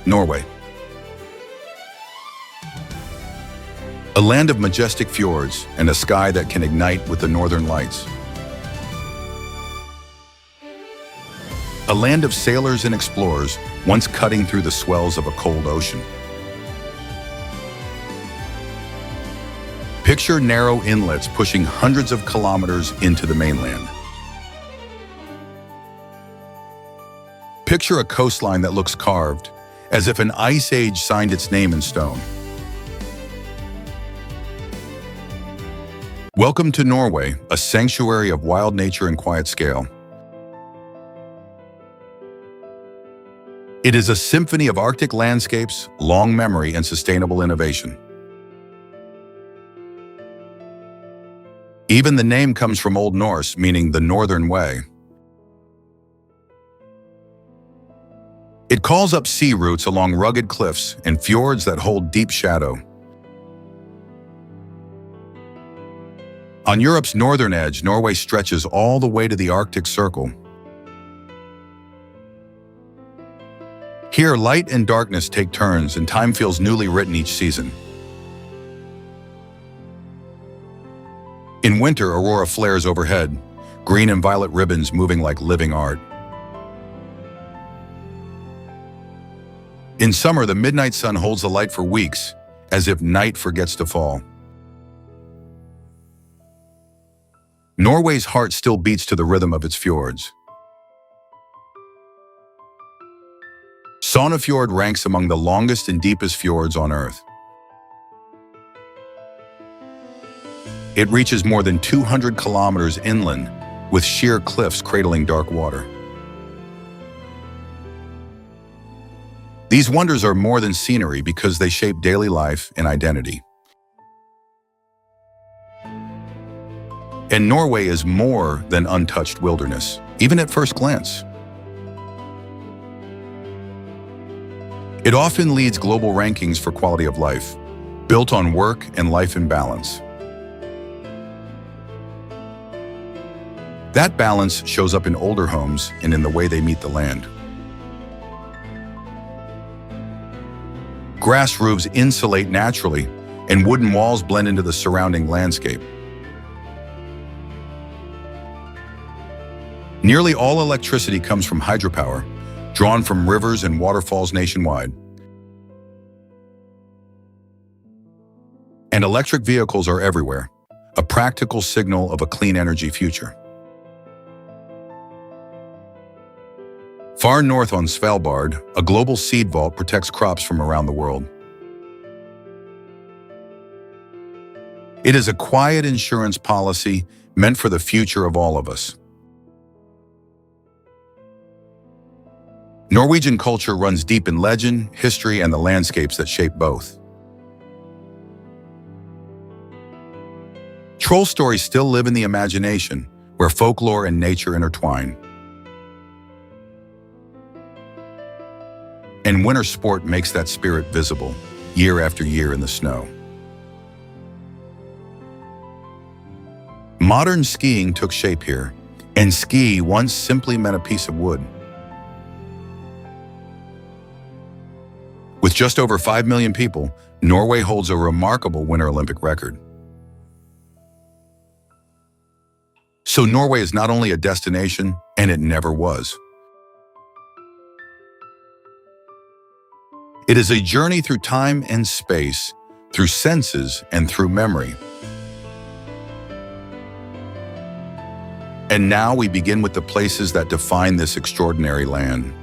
Norway. A land of majestic fjords and a sky that can ignite with the northern lights. A land of sailors and explorers, once cutting through the swells of a cold ocean. Picture narrow inlets pushing hundreds of kilometers into the mainland. Picture a coastline that looks carved, as if an ice age signed its name in stone. Welcome to Norway, a sanctuary of wild nature and quiet scale. It is a symphony of Arctic landscapes, long memory, and sustainable innovation. Even the name comes from Old Norse, meaning the Northern Way. It calls up sea routes along rugged cliffs and fjords that hold deep shadow. On Europe's northern edge, Norway stretches all the way to the Arctic Circle. Here, light and darkness take turns, and time feels newly written each season. In winter, aurora flares overhead, green and violet ribbons moving like living art. In summer, the midnight sun holds the light for weeks, as if night forgets to fall. Norway's heart still beats to the rhythm of its fjords. Sognefjord ranks among the longest and deepest fjords on Earth. It reaches more than 200 kilometers inland, with sheer cliffs cradling dark water. These wonders are more than scenery because they shape daily life and identity. And Norway is more than untouched wilderness, even at first glance. It often leads global rankings for quality of life, built on work and life in balance. That balance shows up in older homes and in the way they meet the land. Grass roofs insulate naturally, and wooden walls blend into the surrounding landscape. Nearly all electricity comes from hydropower, drawn from rivers and waterfalls nationwide. And electric vehicles are everywhere, a practical signal of a clean energy future. Far north on Svalbard, a global seed vault protects crops from around the world. It is a quiet insurance policy meant for the future of all of us. Norwegian culture runs deep in legend, history, and the landscapes that shape both. Troll stories still live in the imagination, where folklore and nature intertwine. And winter sport makes that spirit visible, year after year in the snow. Modern skiing took shape here, and ski once simply meant a piece of wood. With just over 5 million people, Norway holds a remarkable Winter Olympic record. So Norway is not only a destination, and it never was. It is a journey through time and space, through senses and through memory. And now we begin with the places that define this extraordinary land.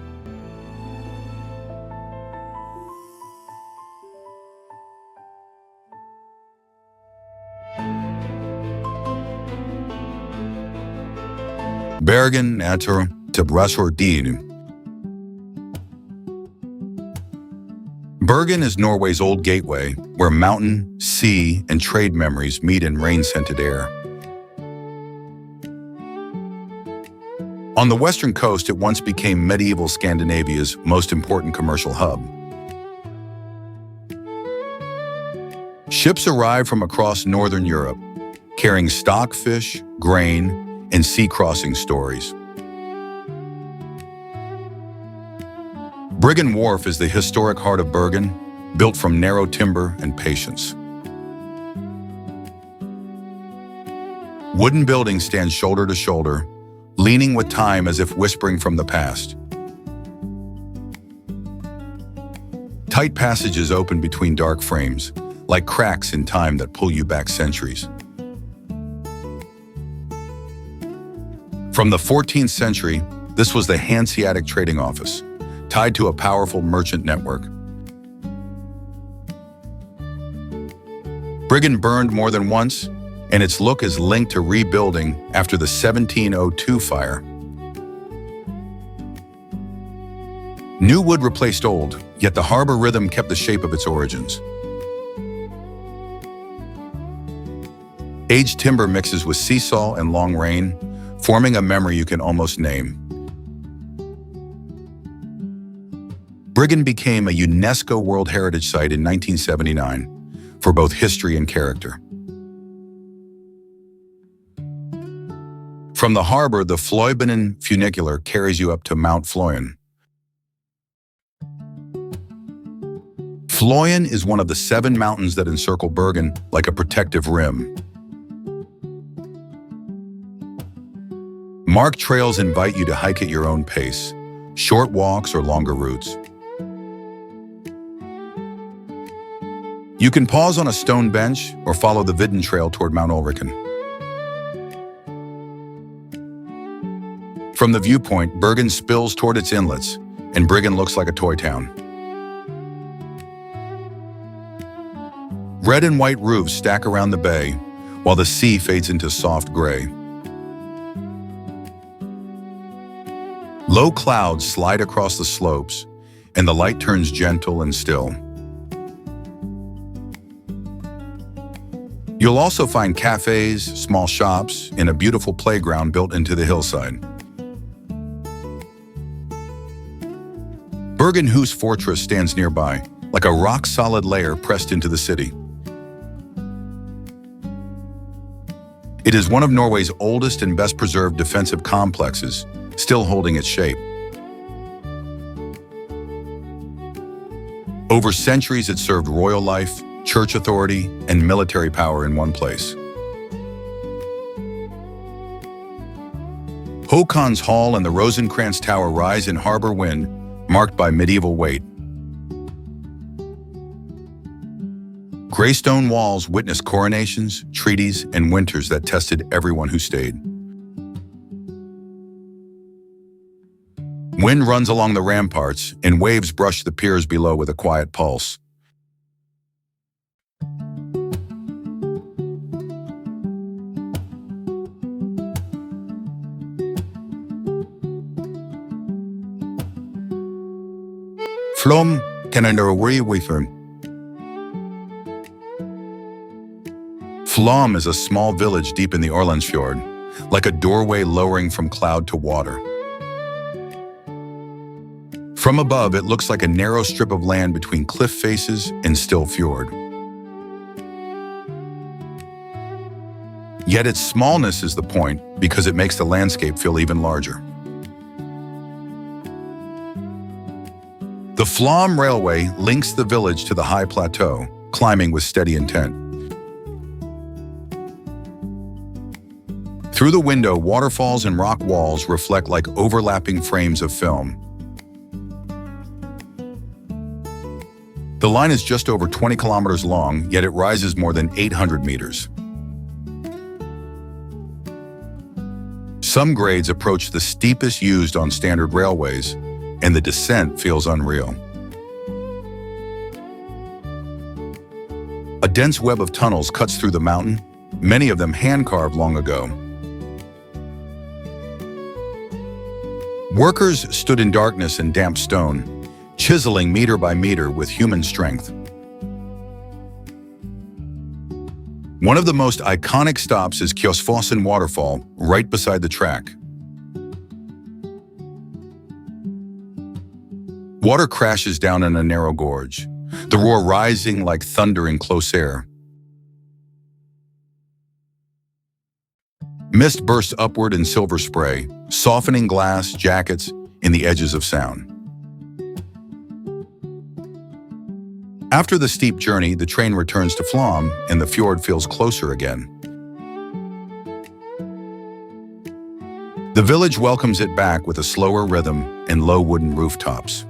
Bergen til Glaciers. Bergen is Norway's old gateway, where mountain, sea, and trade memories meet in rain-scented air. On the western coast, it once became medieval Scandinavia's most important commercial hub. Ships arrived from across northern Europe, carrying stockfish, grain, and sea crossing stories. Bryggen Wharf is the historic heart of Bergen, built from narrow timber and patience. Wooden buildings stand shoulder to shoulder, leaning with time as if whispering from the past. Tight passages open between dark frames, like cracks in time that pull you back centuries. From the 14th century, this was the Hanseatic trading office, tied to a powerful merchant network. Bryggen burned more than once, and its look is linked to rebuilding after the 1702 fire. New wood replaced old, yet the harbor rhythm kept the shape of its origins. Aged timber mixes with seesaw and long rain, forming a memory you can almost name. Bryggen became a UNESCO World Heritage Site in 1979 for both history and character. From the harbor, the Flåm funicular carries you up to Mount Flåm. Flåm is one of the 7 mountains that encircle Bergen like a protective rim. Marked trails invite you to hike at your own pace, short walks or longer routes. You can pause on a stone bench or follow the Vidden Trail toward Mount Ulriken. From the viewpoint, Bergen spills toward its inlets, and Bryggen looks like a toy town. Red and white roofs stack around the bay, while the sea fades into soft gray. Low clouds slide across the slopes, and the light turns gentle and still. You'll also find cafes, small shops, and a beautiful playground built into the hillside. Bergen Hus Fortress stands nearby, like a rock-solid layer pressed into the city. It is one of Norway's oldest and best-preserved defensive complexes, still holding its shape. Over centuries, it served royal life, church authority, and military power in one place. Håkon's Hall and the Rosenkrantz Tower rise in harbor wind, marked by medieval weight. Gray stone walls witness coronations, treaties, and winters that tested everyone who stayed. Wind runs along the ramparts, and waves brush the piers below with a quiet pulse. Flåm Railway. Flam is a small village deep in the Geirangerfjord, like a doorway lowering from cloud to water. From above, it looks like a narrow strip of land between cliff faces and still fjord. Yet its smallness is the point because it makes the landscape feel even larger. The Flåm Railway links the village to the high plateau, climbing with steady intent. Through the window, waterfalls and rock walls reflect like overlapping frames of film. The line is just over 20 kilometers long, yet it rises more than 800 meters. Some grades approach the steepest used on standard railways, and the descent feels unreal. A dense web of tunnels cuts through the mountain, many of them hand-carved long ago. Workers stood in darkness and damp stone, chiseling meter by meter with human strength. One of the most iconic stops is Kjosfossen waterfall, right beside the track. Water crashes down in a narrow gorge, the roar rising like thunder in close air. Mist bursts upward in silver spray, softening glass, jackets, and the edges of sound. After the steep journey, the train returns to Flam, and the fjord feels closer again. The village welcomes it back with a slower rhythm and low wooden rooftops.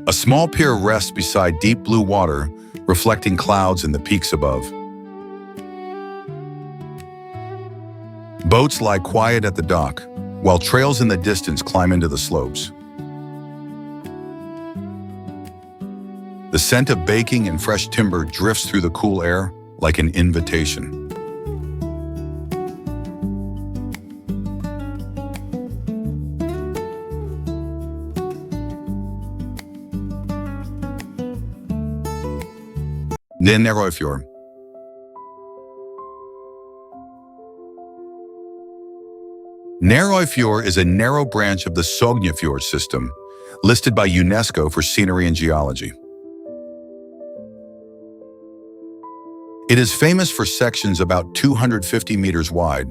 A small pier rests beside deep blue water, reflecting clouds in the peaks above. Boats lie quiet at the dock, while trails in the distance climb into the slopes. The scent of baking and fresh timber drifts through the cool air like an invitation. Nærøyfjord. Nærøyfjord is a narrow branch of the Fjords system, listed by UNESCO for scenery and geology. It is famous for sections about 250 meters wide,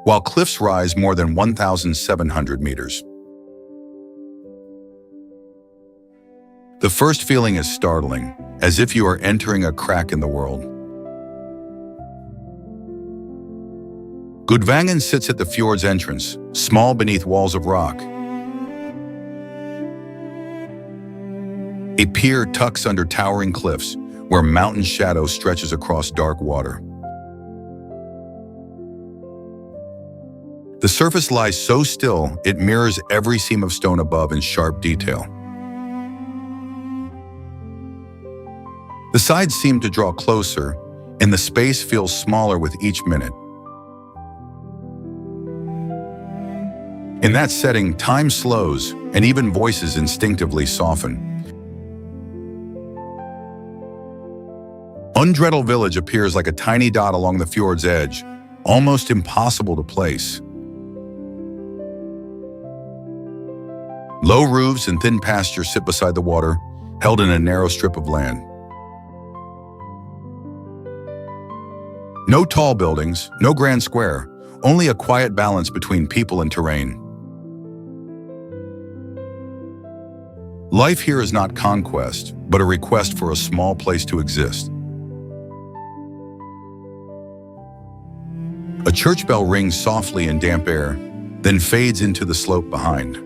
while cliffs rise more than 1,700 meters. The first feeling is startling, as if you are entering a crack in the world. Gudvangen sits at the fjord's entrance, small beneath walls of rock. A pier tucks under towering cliffs, where mountain shadow stretches across dark water. The surface lies so still, it mirrors every seam of stone above in sharp detail. The sides seem to draw closer, and the space feels smaller with each minute. In that setting, time slows, and even voices instinctively soften. Undreddel village appears like a tiny dot along the fjord's edge, almost impossible to place. Low roofs and thin pastures sit beside the water, held in a narrow strip of land. No tall buildings, no grand square, only a quiet balance between people and terrain. Life here is not conquest, but a request for a small place to exist. A church bell rings softly in damp air, then fades into the slope behind.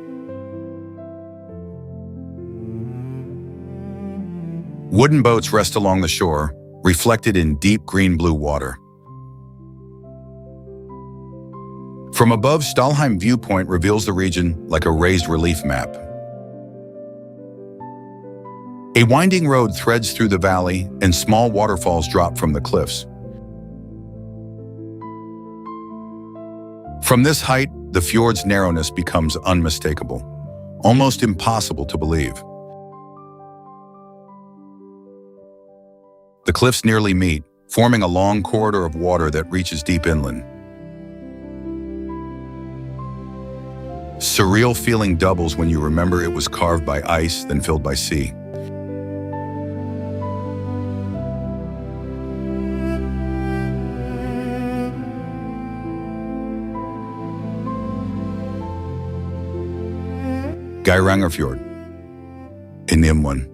Wooden boats rest along the shore, reflected in deep green-blue water. From above, Stalheim viewpoint reveals the region like a raised relief map. A winding road threads through the valley, and small waterfalls drop from the cliffs. From this height, the fjord's narrowness becomes unmistakable, almost impossible to believe. The cliffs nearly meet, forming a long corridor of water that reaches deep inland. Surreal feeling doubles when you remember it was carved by ice, then filled by sea. Geirangerfjord in Nimwen.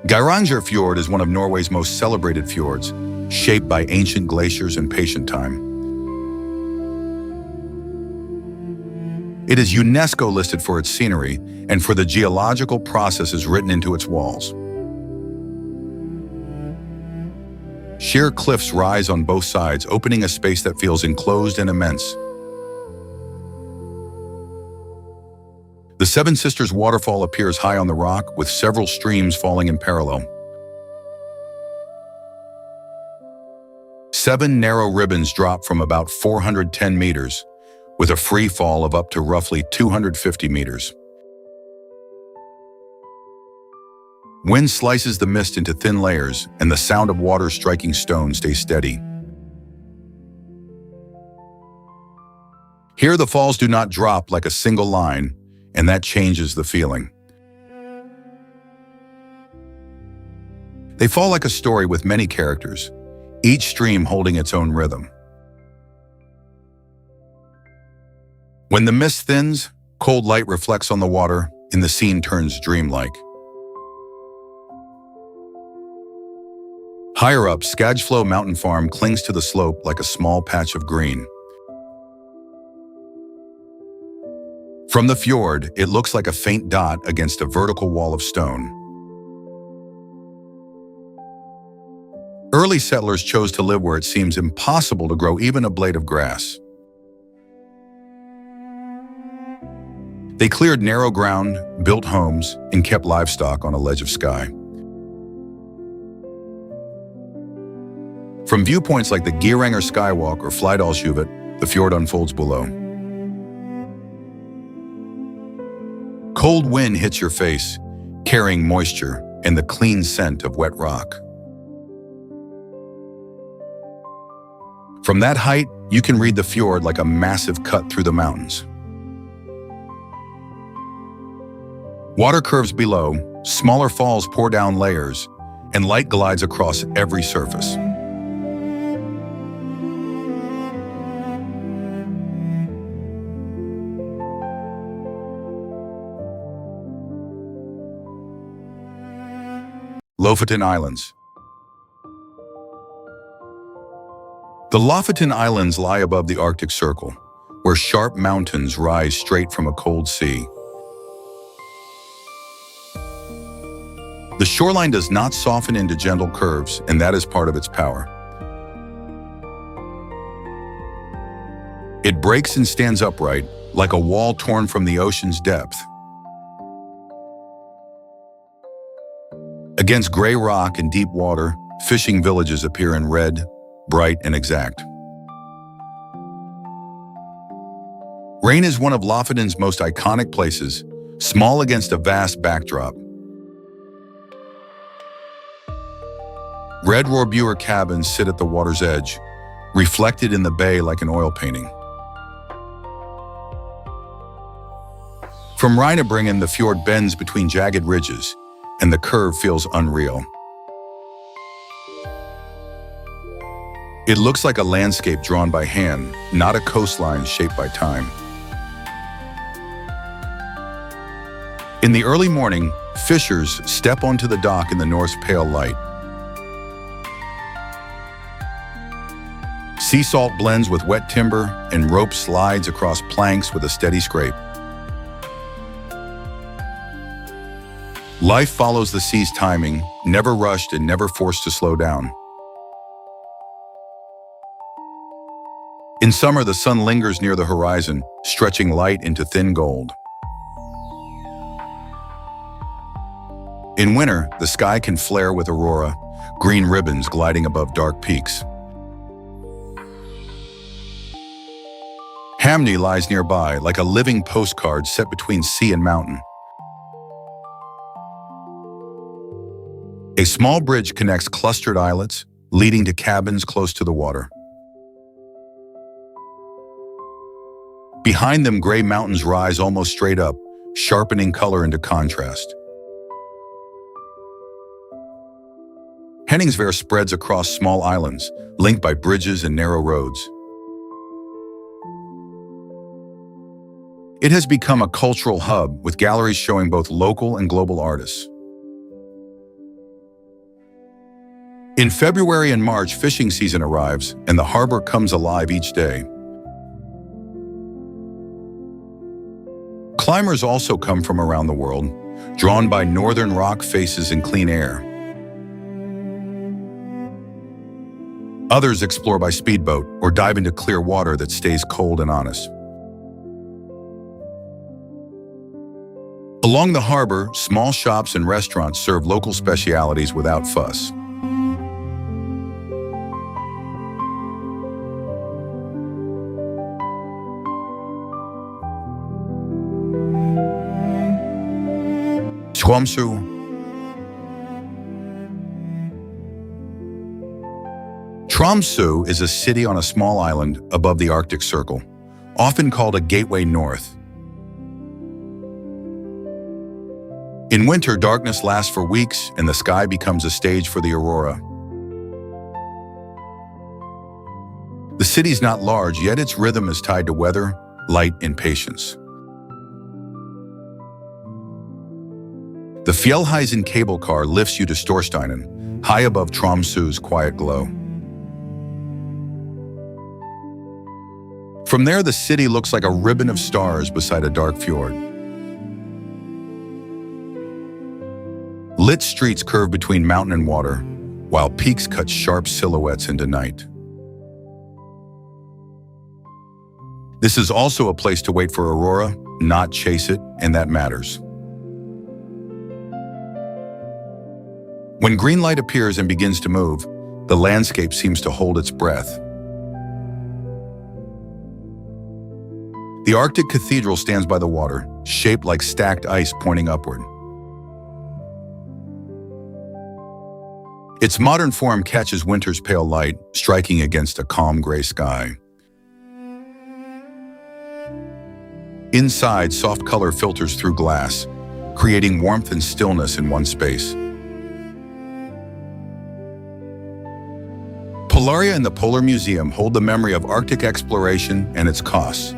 Geirangerfjord is one of Norway's most celebrated fjords, shaped by ancient glaciers and patient time. It is UNESCO listed for its scenery and for the geological processes written into its walls. Sheer cliffs rise on both sides, opening a space that feels enclosed and immense. The Seven Sisters waterfall appears high on the rock, with several streams falling in parallel. 7 narrow ribbons drop from about 410 meters, with a free fall of up to roughly 250 meters. Wind slices the mist into thin layers, and the sound of water striking stone stays steady. Here, the falls do not drop like a single line, and that changes the feeling. They fall like a story with many characters, each stream holding its own rhythm. When the mist thins, Cold light reflects on the water, and the scene turns dreamlike. Higher up, Skageflow Mountain Farm clings to the slope like a small patch of green. From the fjord, it looks like a faint dot against a vertical wall of stone. Early settlers chose to live where it seems impossible to grow even a blade of grass. They cleared narrow ground, built homes, and kept livestock on a ledge of sky. From viewpoints like the Geiranger Skywalk or Flydalsjuvet, the fjord unfolds below. Cold wind hits your face, carrying moisture and the clean scent of wet rock. From that height, you can read the fjord like a massive cut through the mountains. Water curves below, smaller falls pour down layers, and light glides across every surface. Lofoten Islands. The Lofoten Islands lie above the Arctic Circle, where sharp mountains rise straight from a cold sea. The shoreline does not soften into gentle curves, and that is part of its power. It breaks and stands upright, like a wall torn from the ocean's depth. Against gray rock and deep water, fishing villages appear in red, bright and exact. Rain is one of Lofoten's most iconic places, small against a vast backdrop. Red Rohrbuer cabins sit at the water's edge, reflected in the bay like an oil painting. From Bryggen, the fjord bends between jagged ridges, and the curve feels unreal. It looks like a landscape drawn by hand, not a coastline shaped by time. In the early morning, fishers step onto the dock in the north's pale light. Sea salt blends with wet timber, and rope slides across planks with a steady scrape. Life follows the sea's timing, never rushed and never forced to slow down. In summer, the sun lingers near the horizon, stretching light into thin gold. In winter, the sky can flare with aurora, green ribbons gliding above dark peaks. Hamney lies nearby, like a living postcard set between sea and mountain. A small bridge connects clustered islets, leading to cabins close to the water. Behind them, gray mountains rise almost straight up, sharpening color into contrast. Henningsvær spreads across small islands, linked by bridges and narrow roads. It has become a cultural hub, with galleries showing both local and global artists. In February and March, fishing season arrives, and the harbor comes alive each day. Climbers also come from around the world, drawn by northern rock faces and clean air. Others explore by speedboat or dive into clear water that stays cold and honest. Along the harbor, small shops and restaurants serve local specialities without fuss. Tromsø. Tromsø is a city on a small island above the Arctic Circle, often called a gateway north. In winter, darkness lasts for weeks and the sky becomes a stage for the aurora. The city's not large, yet its rhythm is tied to weather, light, and patience. Fjellheisen cable car lifts you to Storsteinen, high above Tromsø's quiet glow. From there, the city looks like a ribbon of stars beside a dark fjord. Lit streets curve between mountain and water, while peaks cut sharp silhouettes into night. This is also a place to wait for aurora, not chase it, and that matters. When green light appears and begins to move, the landscape seems to hold its breath. The Arctic Cathedral stands by the water, shaped like stacked ice pointing upward. Its modern form catches winter's pale light, striking against a calm gray sky. Inside, soft color filters through glass, creating warmth and stillness in one space. Polaria and the Polar Museum hold the memory of Arctic exploration and its costs.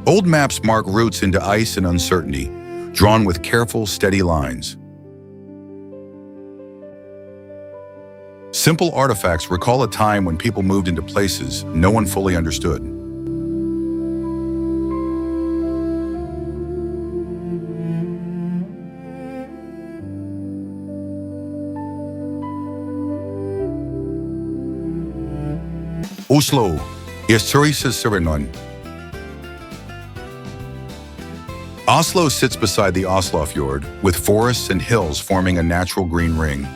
Old maps mark routes into ice and uncertainty, drawn with careful, steady lines. Simple artifacts recall a time when people moved into places no one fully understood. Oslo, Surreal. Oslo sits beside the Oslofjord, with forests and hills forming a natural green ring.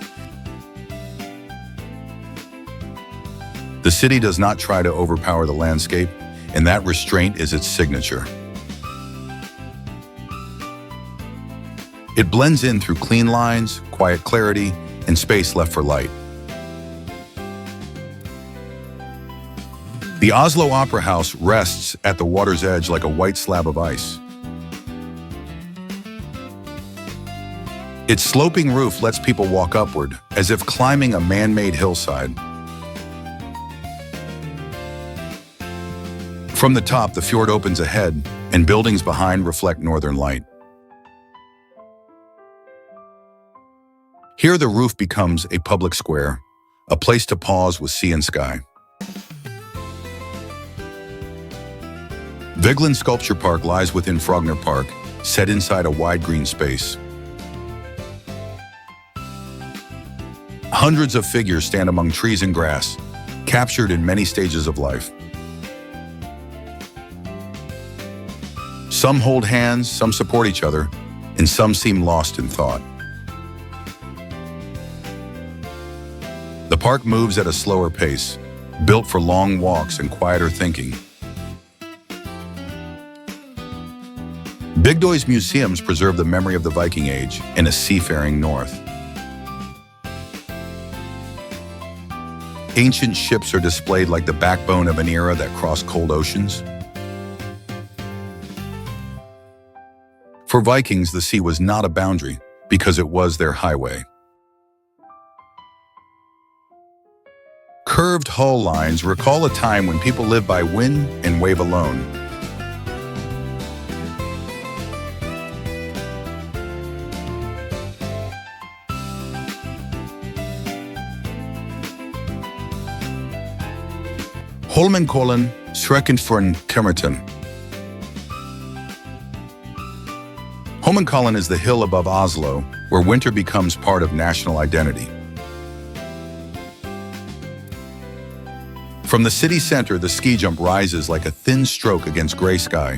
The city does not try to overpower the landscape, and that restraint is its signature. It blends in through clean lines, quiet clarity, and space left for light. The Oslo Opera House rests at the water's edge like a white slab of ice. Its sloping roof lets people walk upward, as if climbing a man-made hillside. From the top, the fjord opens ahead, and buildings behind reflect northern light. Here, the roof becomes a public square, a place to pause with sea and sky. Vigeland Sculpture Park lies within Frogner Park, set inside a wide green space. Hundreds of figures stand among trees and grass, captured in many stages of life. Some hold hands, some support each other, and some seem lost in thought. The park moves at a slower pace, built for long walks and quieter thinking. Bygdøy's museums preserve the memory of the Viking Age and a seafaring north. Ancient ships are displayed like the backbone of an era that crossed cold oceans. For Vikings, the sea was not a boundary because it was their highway. Curved hull lines recall a time when people lived by wind and wave alone. Holmenkollen, Geirangerfjord, Timmerton. Holmenkollen is the hill above Oslo, where winter becomes part of national identity. From the city center, the ski jump rises like a thin stroke against gray sky.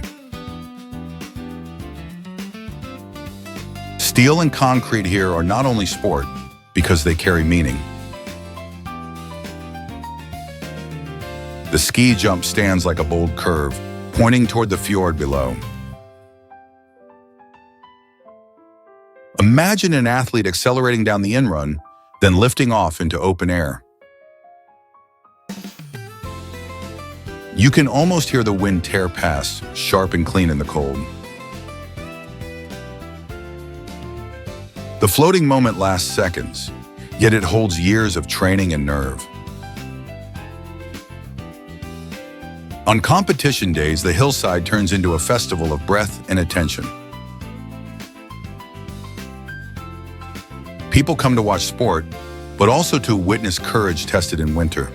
Steel and concrete here are not only sport, because they carry meaning. The ski jump stands like a bold curve, pointing toward the fjord below. Imagine an athlete accelerating down the in-run, then lifting off into open air. You can almost hear the wind tear past, sharp and clean in the cold. The floating moment lasts seconds, yet it holds years of training and nerve. On competition days, the hillside turns into a festival of breath and attention. People come to watch sport, but also to witness courage tested in winter.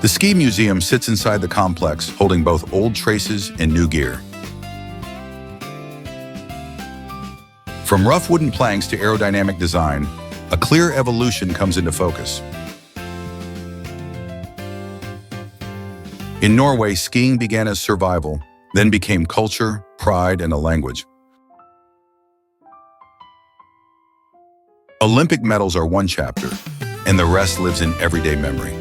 The ski museum sits inside the complex, holding both old traces and new gear. From rough wooden planks to aerodynamic design, a clear evolution comes into focus. In Norway, skiing began as survival, then became culture, pride, and a language. Olympic medals are one chapter, and the rest lives in everyday memory.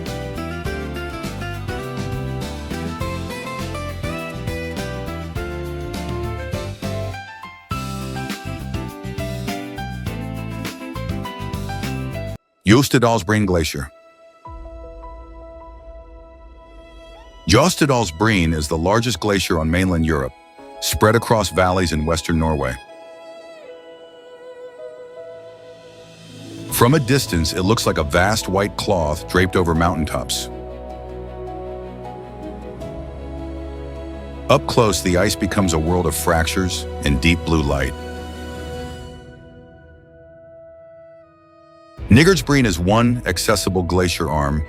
Jostedalsbreen Glacier. Jostedalsbreen is the largest glacier on mainland Europe, spread across valleys in western Norway. From a distance, it looks like a vast white cloth draped over mountaintops. Up close, the ice becomes a world of fractures and deep blue light. Nygårdsbreen is one accessible glacier arm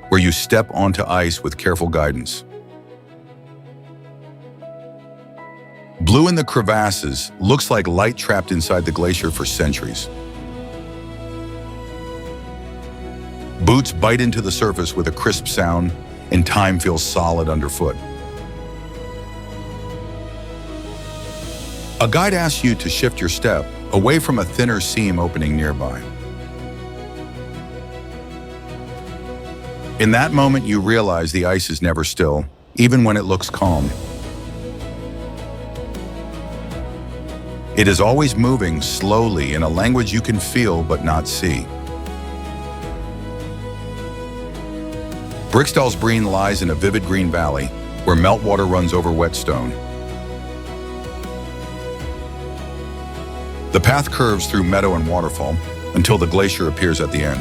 where you step onto ice with careful guidance. Blue in the crevasses looks like light trapped inside the glacier for centuries. Boots bite into the surface with a crisp sound, and time feels solid underfoot. A guide asks you to shift your step away from a thinner seam opening nearby. In that moment, you realize the ice is never still, even when it looks calm. It is always moving slowly in a language you can feel but not see. Briksdalsbreen lies in a vivid green valley where meltwater runs over wet stone. The path curves through meadow and waterfall until the glacier appears at the end.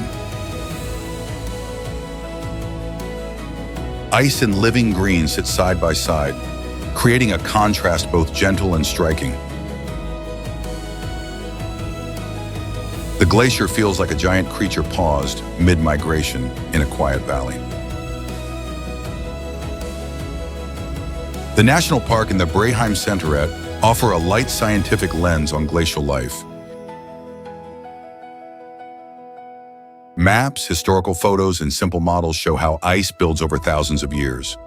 Ice and living green sit side by side, creating a contrast both gentle and striking. The glacier feels like a giant creature paused mid-migration in a quiet valley. The National Park and the Breheim Centeret offer a light scientific lens on glacial life. Maps, historical photos, and simple models show how ice builds over thousands of years.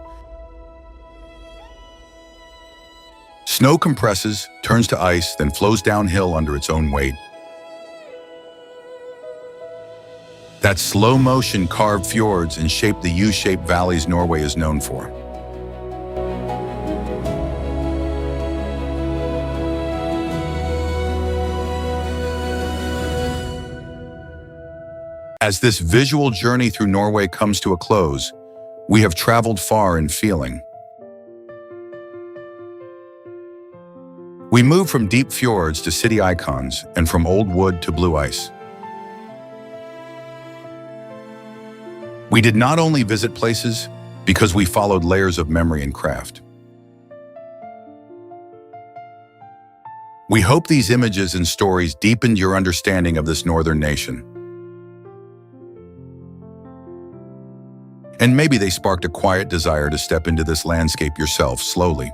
Snow compresses, turns to ice, then flows downhill under its own weight. That slow motion carved fjords and shaped the U-shaped valleys Norway is known for. As this visual journey through Norway comes to a close, we have traveled far in feeling. We move from deep fjords to city icons and from old wood to blue ice. We did not only visit places because we followed layers of memory and craft. We hope these images and stories deepened your understanding of this northern nation. And maybe they sparked a quiet desire to step into this landscape yourself slowly.